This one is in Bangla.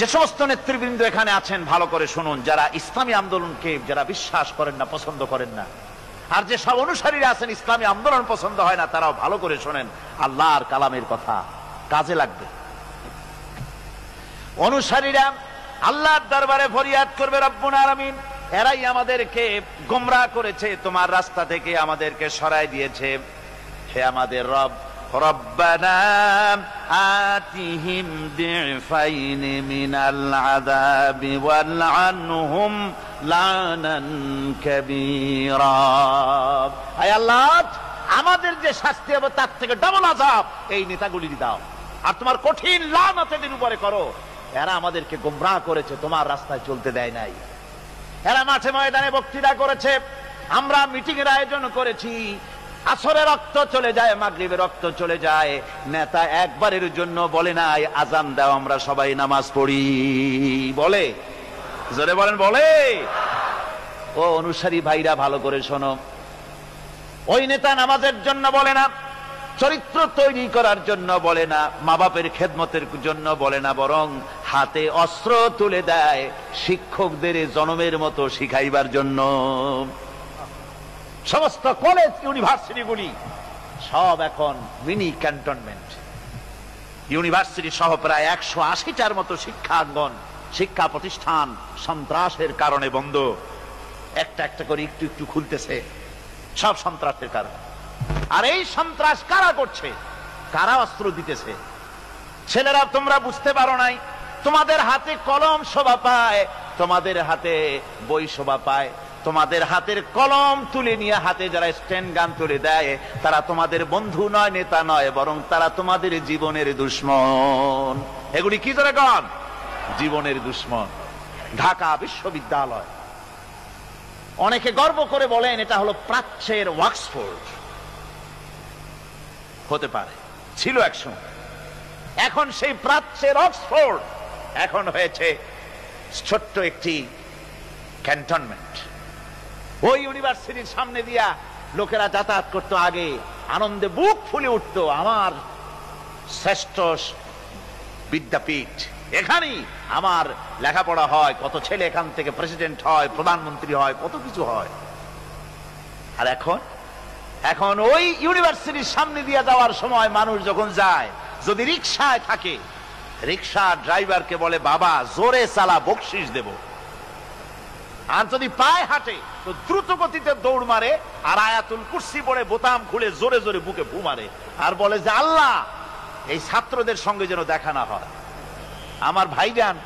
যে সমস্ত নেতৃবৃন্দ এখানে আছেন ভালো করে শুনুন, যারা ইসলামী আন্দোলনকে যারা বিশ্বাস করেন না, পছন্দ করেন না, আর যে সব অনুসারীরা আছেন ইসলামী আন্দোলন পছন্দ হয় না, তারাও ভালো করে শোনেন, আল্লাহর কালামের কথা কাজে লাগবে। অনুসারীরা আল্লাহর দরবারে ফরিয়াদ করবে, রব্বুল আলামিন এরাই আমাদেরকে গোমরাহ করেছে, তোমার রাস্তা থেকে আমাদেরকে সরাই দিয়েছে। হে আমাদের রব, রব্বানা আতিহিম দিফাইন মিনাল আযাবি ওয়ালআনহুম লানান কাবীরা। আয় আল্লাহ, আমাদের যে শাস্তি হবে তার থেকে ডাবল আযাব এই নেতাগুলির দাও, আর তোমার কঠিন লানত এদের উপরে করো। এরা আমাদেরকে গোমরাহ করেছে, তোমার রাস্তায় চলতে দেয় নাই। এরা মাঠে ময়দানে বক্তৃতা করেছে, আমরা মিটিং এর আয়োজন করেছি, আসরে রক্ত চলে যায়, মাগরিবে রক্ত চলে যায়, নেতা একবারের জন্য বলে নাই আজান দাও আমরা সবাই নামাজ পড়ি। বলে? জোরে বলেন, বলে? ও অনুসারী ভাইরা ভালো করে শোনো, ওই নেতা নামাজের জন্য বলে না, চরিত্র তৈরি করার জন্য বলে না, মা বাপের খেদমতের জন্য বলে না, বরং হাতে অস্ত্র তুলে দেয় শিক্ষকদের জনমের মতো শিখাইবার জন্য। সমস্ত কলেজ ইউনিভার্সিটিগুলি সব এখন মিনি ক্যান্টনমেন্ট। ইউনিভার্সিটি সহ প্রায় 180টার মতো শিক্ষাঙ্গন, শিক্ষা প্রতিষ্ঠান সন্ত্রাসের কারণে বন্ধ। একটা একটা করে একটু একটু খুলতেছে, সব সন্ত্রাসের কারণে। আর এই সন্ত্রাস কারা করছে? কারা অস্ত্র দিতেছে? ছেলেরা, তোমরা বুঝতে পারো নাই, তোমাদের হাতে কলম শোভা পায়, তোমাদের হাতে বই শোভা পায়, তোমাদের হাতের কলম তুলে নিয়ে হাতে যারা স্ট্যান্ড গান তুলে দেয়, তারা তোমাদের বন্ধু নয়, নেতা নয়, বরং তারা তোমাদের জীবনের দুশ্মন। এগুলি কি ধরে গান? জীবনের দুশ্মন। ঢাকা বিশ্ববিদ্যালয়, অনেকে গর্ব করে বলেন এটা হলো প্রাচ্যের অক্সফোর্ড। হতে পারে, ছিল একসময়। এখন সেই প্রাচ্যের অক্সফোর্ড এখন হয়েছে ছোট্ট একটি ক্যান্টনমেন্ট। ওই ইউনিভার্সিটির সামনে দিয়া লোকেরা যাতায়াত করতো, আগে আনন্দে বুক ফুলে উঠতো, আমার শ্রেষ্ঠ বিদ্যাপীঠ, এখানেই আমার লেখাপড়া হয়, কত ছেলে এখান থেকে প্রেসিডেন্ট হয়, প্রধানমন্ত্রী হয়, কত কিছু হয়। আর এখন ওই ইউনিভার্সিটির সামনে দিয়ে যাওয়ার সময় মানুষ যখন যায়, যদি রিকশায় থাকে, রিকশা ড্রাইভারকে বলে বাবা জোরে চালা, বকশিস দেব। আর যদি পায়ে হাঁটে তো দ্রুত গতিতে দৌড় মারে, আর আয়াতুল কুরসি পড়ে বোতাম খুলে জোরে জোরে বুকে ফু মারে, আর বলে যে আল্লাহ এই ছাত্রদের সঙ্গে যেন দেখা না হয়। আমার ভাইজান,